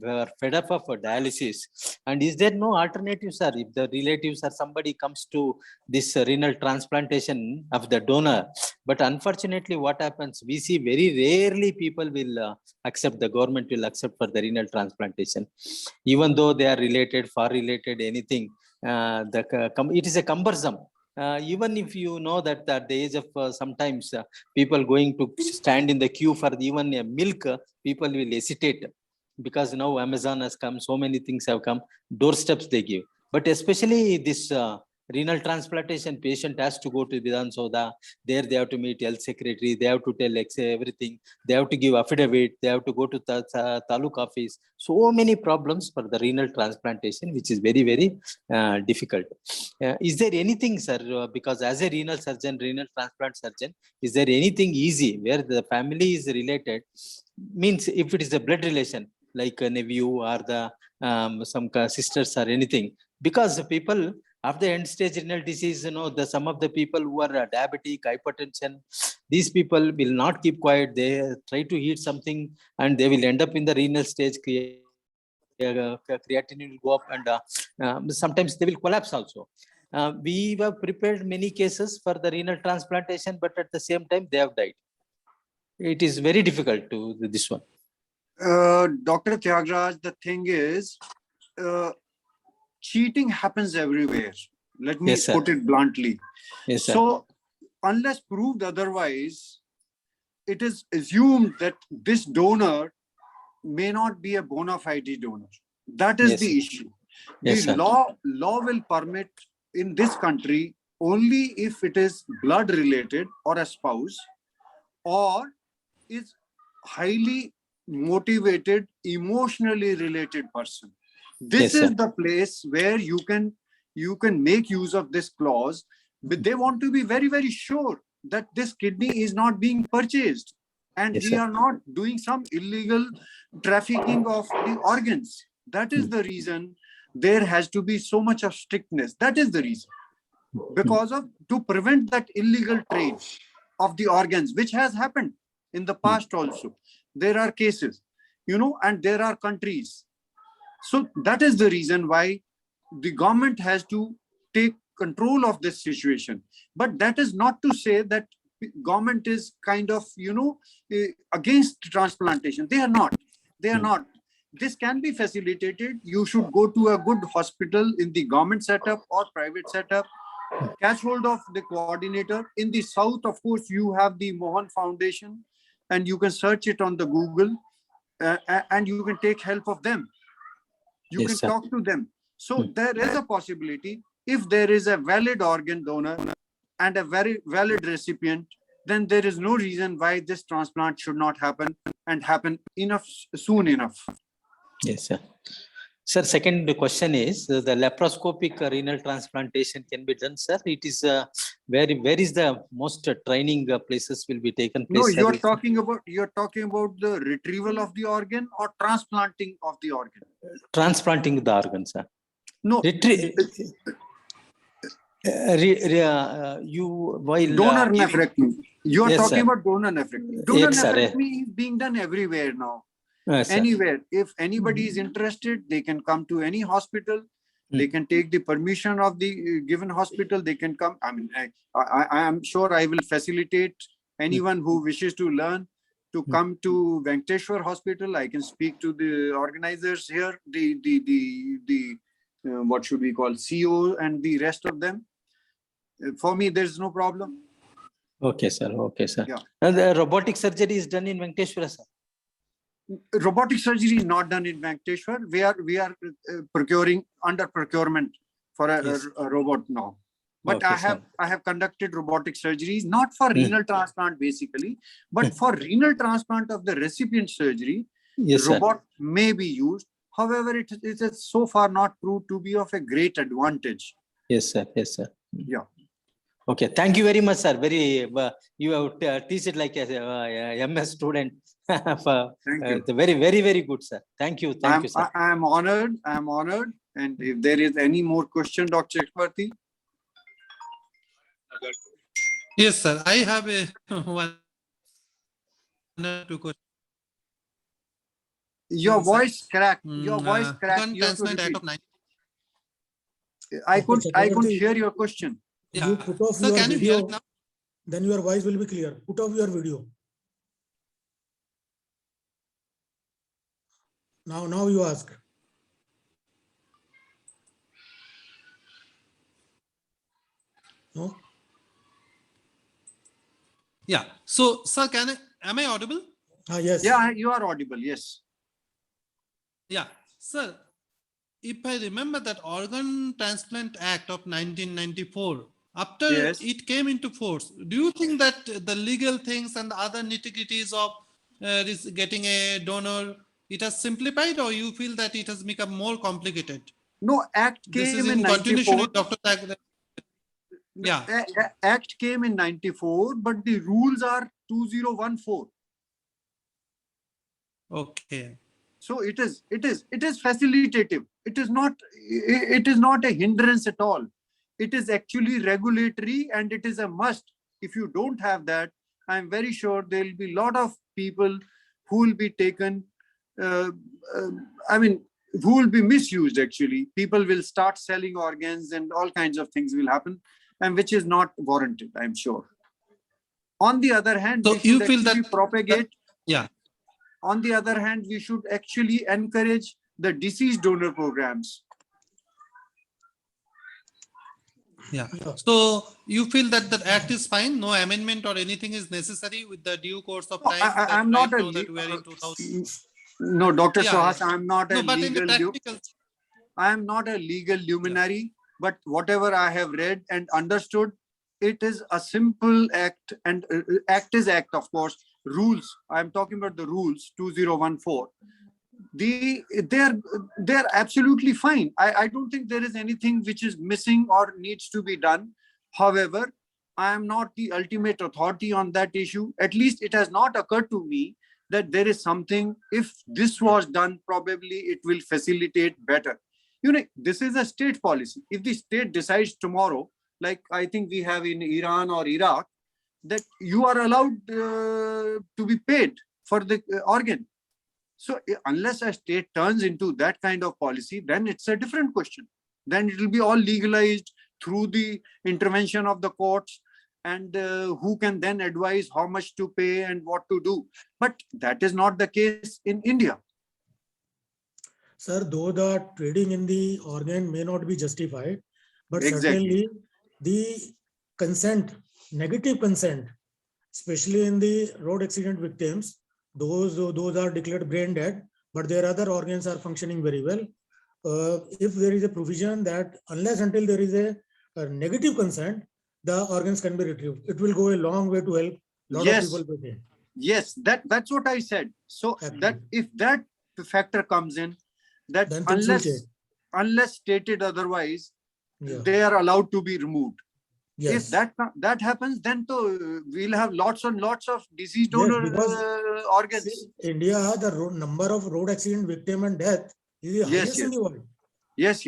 were fed up of dialysis. And is there no alternative, sir? If the relatives or somebody comes to this renal transplantation of the donor, but unfortunately, what happens? We see very rarely people will accept, the government will accept for the renal transplantation, even though they are related, far related, anything. It is a cumbersome. Even if you know that at the age of sometimes people going to stand in the queue for even milk, people will hesitate, because now Amazon has come, so many things have come, doorsteps they give. But especially this renal transplantation patient has to go to Vidhan Soda. There they have to meet health secretary. They have to tell everything. They have to give affidavit. They have to go to taluk office. So many problems for the renal transplantation, which is very, very difficult. Is there anything, sir, because as a renal surgeon, renal transplant surgeon, is there anything easy where the family is related? Means if it is a blood relation, like a nephew or the some sisters or anything, because people of the end stage renal disease, some of the people who are diabetic, hypertension, these people will not keep quiet. They try to eat something and they will end up in the renal stage. Creatinine will go up, and sometimes they will collapse also. We have prepared many cases for the renal transplantation, but at the same time they have died. It is very difficult to this one. Dr. Tyagraj, the thing is, cheating happens everywhere. Let me Yes, sir. put it bluntly. Yes, sir. So, unless proved otherwise, it is assumed that this donor may not be a bona fide donor. That is Yes, the sir. issue. Yes, The sir. law will permit in this country only if it is blood related or a spouse, or is highly motivated, emotionally related person. This Yes, sir. is the place where you can make use of this clause, but they want to be very, very sure that this kidney is not being purchased and Yes, we sir. are not doing some illegal trafficking of the organs. That is the reason there has to be so much of strictness. That is the reason, because of to prevent that illegal trade of the organs, which has happened in the past also. There are cases, and there are countries. So that is the reason why the government has to take control of this situation. But that is not to say that government is kind of, against transplantation. They are not. They are not. This can be facilitated. You should go to a good hospital in the government setup or private setup. Catch hold of the coordinator. In the south, of course, you have the Mohan Foundation, and you can search it on the Google, and you can take help of them. You Yes, can sir. talk to them. So there is a possibility, if there is a valid organ donor and a very valid recipient, then there is no reason why this transplant should not happen, and happen soon enough. Yes, sir. Sir, second question is the laparoscopic renal transplantation can be done, sir. It is where is the most training places will be taken place? No, sir? you're talking about the retrieval of the organ or transplanting of the organ. Transplanting the organ, sir. No, donor nephrectomy. You are Yes, talking sir. about donor nephrectomy. Donor Yes, sir. nephrectomy is being done everywhere now. Yes, sir. Anywhere. If anybody is interested, they can come to any hospital. They can take the permission of the given hospital. They can come. I mean, I am sure I will facilitate anyone who wishes to learn to come to Venkateshwar Hospital. I can speak to the organizers here, the what should we call, CEO and the rest of them. For me, there's no problem. Okay, sir. Okay, sir. Yeah. And the robotic surgery is done in Venkateshwara, sir. Robotic surgery is not done in Venkateshwar. We are procuring under procurement for a robot now. But Okay, I have conducted robotic surgeries, not for renal transplant basically, but for renal transplant of the recipient surgery. Yes, robot may be used. However, it is so far not proved to be of a great advantage. Yes, sir. Yes, sir. Yeah. Okay. Thank you very much, sir. Very you have teach it like a MS student. Thank you. Very, very, very good, sir. Thank you. Thank you, sir. I am honored. I am honored. And if there is any more question, Dr. Chakravarti. Yes, sir. I have a one or two questions. Your voice cracked. Your voice Organ cracked. You have to Transplant Act repeat. of 90. I Dr. couldn't Chakravarti, hear your question. you Yeah. put off Sir, your can you hear it video, now? then your voice will be clear. Put off your video. Now you ask. No? Yeah. So, sir, am I audible? Yes. Yeah, you are audible. Yes. Yeah. Sir, if I remember that Organ Transplant Act of 1994, after Yes. it came into force, do you think that the legal things and the other nitty-gritties of getting a donor, it has simplified, or you feel that it has become more complicated? No, Act This is came in in continuation 94. with Dr. Tag. Yeah. Act came in 94, but the rules are 2014. Okay. So it is facilitative. It is not a hindrance at all. It is actually regulatory, and it is a must. If you don't have that, I'm very sure there will be a lot of people who will be taken, who will be misused actually. People will start selling organs and all kinds of things will happen, and which is not warranted, I'm sure. On the other hand, So we you should feel actually that propagate. Yeah. On the other hand, we should actually encourage the deceased donor programs. Yeah. So you feel that the act is fine, no amendment or anything is necessary with the due course of No, time. That I'm right not a now that we are in 2000. no, Dr. Yeah, Suhas, yeah. I'm not No, a but in the legal. practical. I am not a legal luminary, but whatever I have read and understood, it is a simple act, and act is act, of course. Rules. I'm talking about the rules 2014. They're absolutely fine. I don't think there is anything which is missing or needs to be done. However, I am not the ultimate authority on that issue. At least it has not occurred to me that there is something, if this was done, probably it will facilitate better. This is a state policy. If the state decides tomorrow, like I think we have in Iran or Iraq, that you are allowed to be paid for the organ. So unless a state turns into that kind of policy, then it's a different question. Then it will be all legalized through the intervention of the courts, and who can then advise how much to pay and what to do. But that is not the case in India. Sir, though the trading in the organ may not be justified, but Exactly. certainly the consent, negative consent, especially in the road accident victims, those are declared brain dead, but their other organs are functioning very well. If there is a provision that unless until there is a negative consent, the organs can be retrieved, it will go a long way to help a lot of people with it. Yes, that's what I said. So Absolutely. that if that factor comes in, that Then things will change. unless stated otherwise, Yeah. they are allowed to be removed. Yes. If that happens, then we'll have lots and lots of disease Yes, donor because organs. see, India, the number of road accident victim and death is the highest in the world. Yes.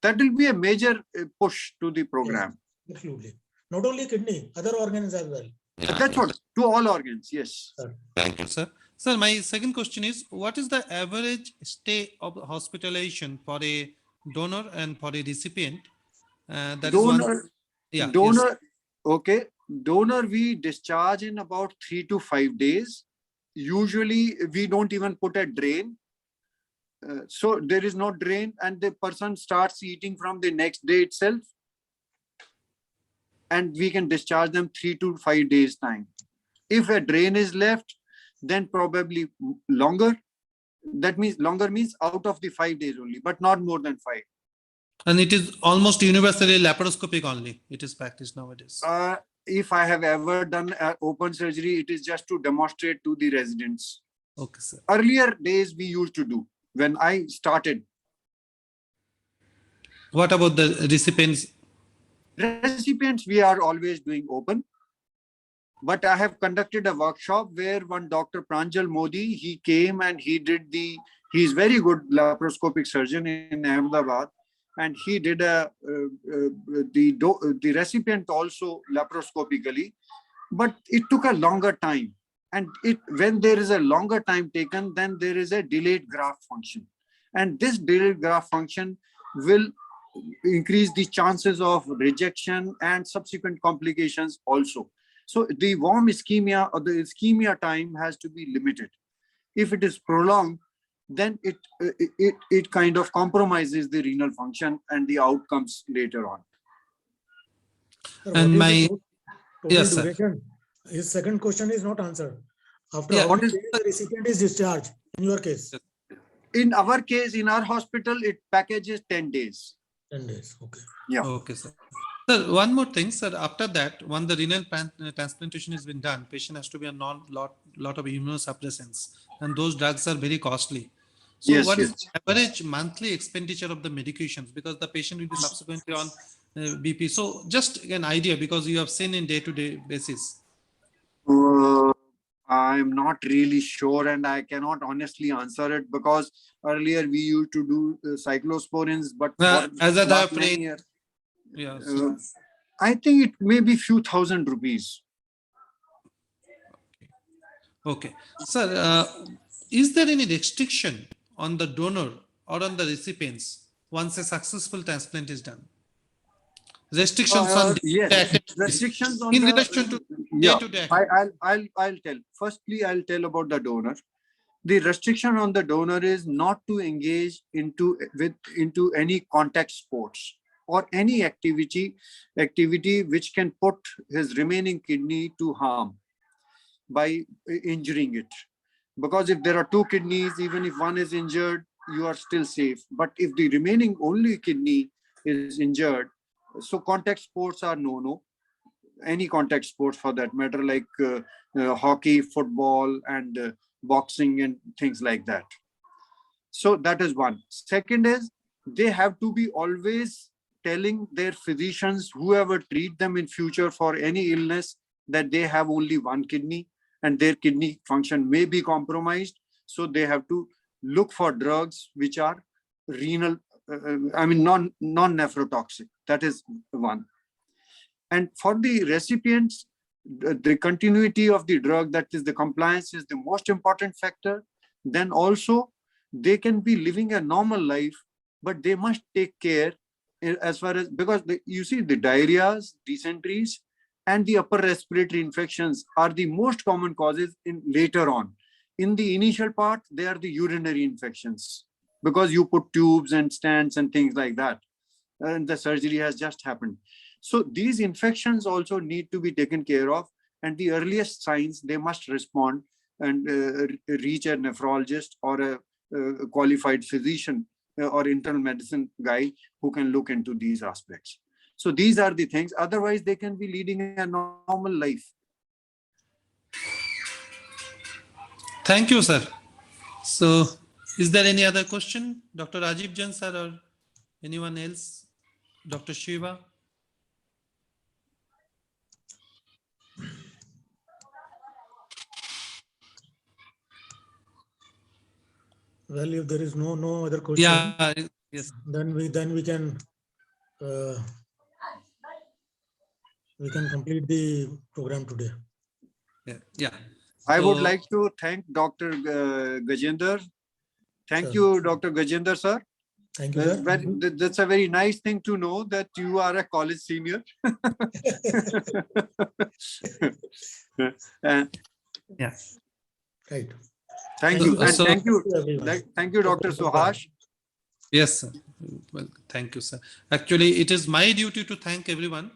That will be a major push to the program. Yes, absolutely. Not only kidney, other organs as well. That's what, to all organs. Yes. Thank you, sir. Sir, my second question is, what is the average stay of hospitalization for a donor and for a recipient? That Donor, is one. Yeah. donor. Yes. Okay. Donor, we discharge in about 3 to 5 days. Usually, we don't even put a drain. So there is no drain, and the person starts eating from the next day itself. And we can discharge them 3 to 5 days time. If a drain is left, then probably longer. That means longer means out of the 5 days only, but not more than 5. And it is almost universally laparoscopic only. It is practiced nowadays. If I have ever done open surgery, it is just to demonstrate to the residents. Okay, sir. Earlier days we used to do when I started. What about the recipients? Recipients, we are always doing open. But I have conducted a workshop where one Dr. Pranjal Modi, he came and he's very good laparoscopic surgeon in Ahmedabad. And he did the recipient also laparoscopically, but it took a longer time. And when there is a longer time taken, then there is a delayed graft function. And this delayed graft function will increase the chances of rejection and subsequent complications also. So the warm ischemia or the ischemia time has to be limited. If it is prolonged, then it kind of compromises the renal function and the outcomes later on. Sir, And what is the my- total Yes, sir. duration? His second question is not answered. After Yeah, how what many is- days the recipient is discharged in your case? In our case, in our hospital, it packages 10 days. 10 days. Okay. Yeah. Okay, sir. Sir, one more thing, sir. After that, when the renal transplantation has been done, patient has to be on lot of immunosuppressants, and those drugs are very costly. So, Yes, what is yes. the average monthly expenditure of the medications? Because the patient will be subsequently on BP. So, just an idea, because you have seen in day-to-day basis. I'm not really sure, and I cannot honestly answer it, because earlier we used to do cyclosporins, but for As a last diaphragm- many years, Yeah. I think it may be few thousand rupees. Okay. Sir, is there any restriction on the donor or on the recipients once a successful transplant is done? Restrictions on Yes, activities restrictions on in the relation to yeah. day-to-day activities. I'll tell. Firstly, I'll tell about the donor. The restriction on the donor is not to engage into any contact sports or any activity which can put his remaining kidney to harm by injuring it. Because if there are two kidneys, even if one is injured, you are still safe. But if the remaining only kidney is injured, so contact sports are no. Any contact sports for that matter, like hockey, football, and boxing and things like that. So that is one. Second is, they have to be always telling their physicians, whoever treat them in future for any illness, that they have only one kidney and their kidney function may be compromised. So they have to look for drugs which are renal, non-nephrotoxic. That is one. And for the recipients, the continuity of the drug, that is the compliance, is the most important factor. Then also, they can be living a normal life, but they must take care as far as, because you see, the diarrheas, dysenteries, and the upper respiratory infections are the most common causes in later on. In the initial part, they are the urinary infections, because you put tubes and stents and things like that, and the surgery has just happened. So these infections also need to be taken care of, and the earliest signs, they must respond and reach a nephrologist or a qualified physician or internal medicine guy who can look into these aspects. So these are the things. Otherwise, they can be leading a normal life. Thank you, sir. So, is there any other question, Dr. Rajiv Jan, sir, or anyone else? Dr. Shiva? Well, if there is no other question, Yeah, yes. then we can complete the program today. Yeah. I would So- like to thank Dr. Gajendra. Thank Sure. you, Dr. Gajendra, sir. Thank you, sir. That's a very nice thing to know, that you are a college senior. Yeah. Right. Thank you. And So- thank you, Dr. Suhash. Yes, sir. Well, thank you, sir. Actually, it is my duty to thank everyone.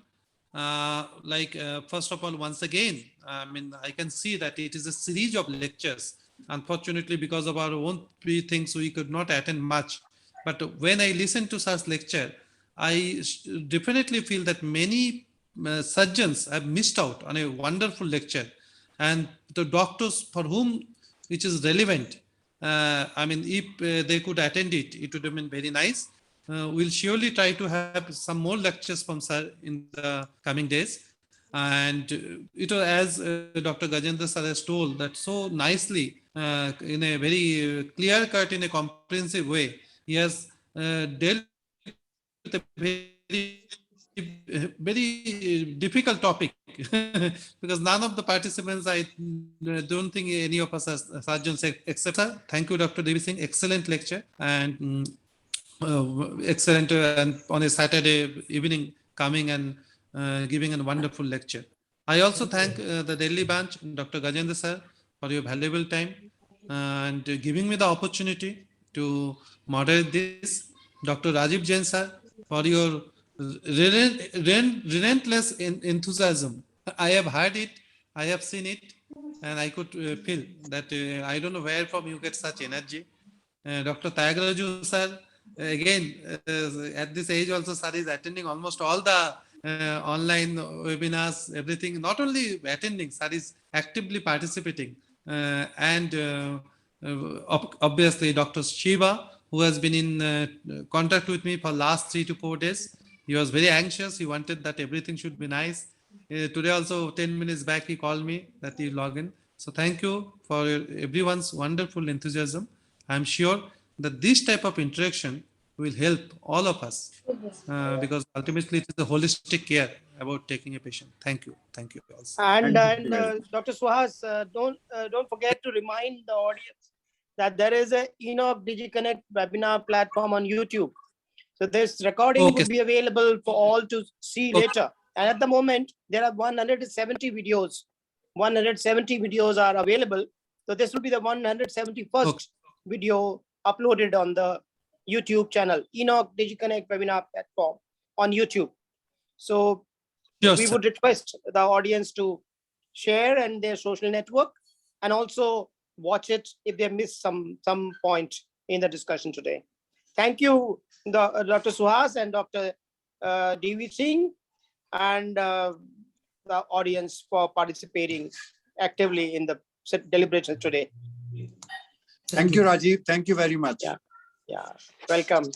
First of all, once again, I can see that it is a series of lectures. Unfortunately, because of our own things, we could not attend much. But when I listen to such lecture, I definitely feel that many surgeons have missed out on a wonderful lecture. And the doctors for whom which is relevant, if they could attend it, it would have been very nice. We'll surely try to have some more lectures from sir in the coming days. And it was, as Dr. Gajendra sir has told, that so nicely, in a very clear cut, in a comprehensive way, he has dealt with a very difficult topic because none of the participants, I don't think any of us are surgeons except sir. Thank you, Dr. Devi Singh. Excellent lecture and excellent and on a Saturday evening coming and giving a wonderful lecture. I also thank the Delhi branch, Dr. Gajendra sir, for your valuable time and giving me the opportunity to moderate this. Dr. Rajiv Jain sir, for your relentless enthusiasm. I have heard it, I have seen it, and I could feel that I don't know where from you get such energy. Dr. Tyagarajan sir, again, at this age also, sir is attending almost all the online webinars, everything, not only attending, sir is actively participating. Obviously, Dr. Shiva, who has been in contact with me for last 3 to 4 days. He was very anxious. He wanted that everything should be nice. Today also, 10 minutes back, he called me that he log in. So thank you for everyone's wonderful enthusiasm. I'm sure that this type of interaction will help all of us because ultimately it is a holistic care about taking a patient. Thank you. Thank you also. And, Thank you. Dr. Suhas, don't forget to remind the audience that there is a Enoch DigiConnect webinar platform on YouTube. So this recording Okay. will be available for all to see Okay. later. And at the moment, there are 170 videos. 170 videos are available. So this will be the 171st Okay. video uploaded on the YouTube channel, Enoch DigiConnect webinar platform on YouTube. So Sure, we sir. would request the audience to share and their social network and also watch it if they miss some point in the discussion today. Thank you, Dr. Suhas and Dr. Devi Singh and the audience for participating actively in the deliberations today. Thank you, Rajiv. Thank you very much. Yeah. Yeah, welcome.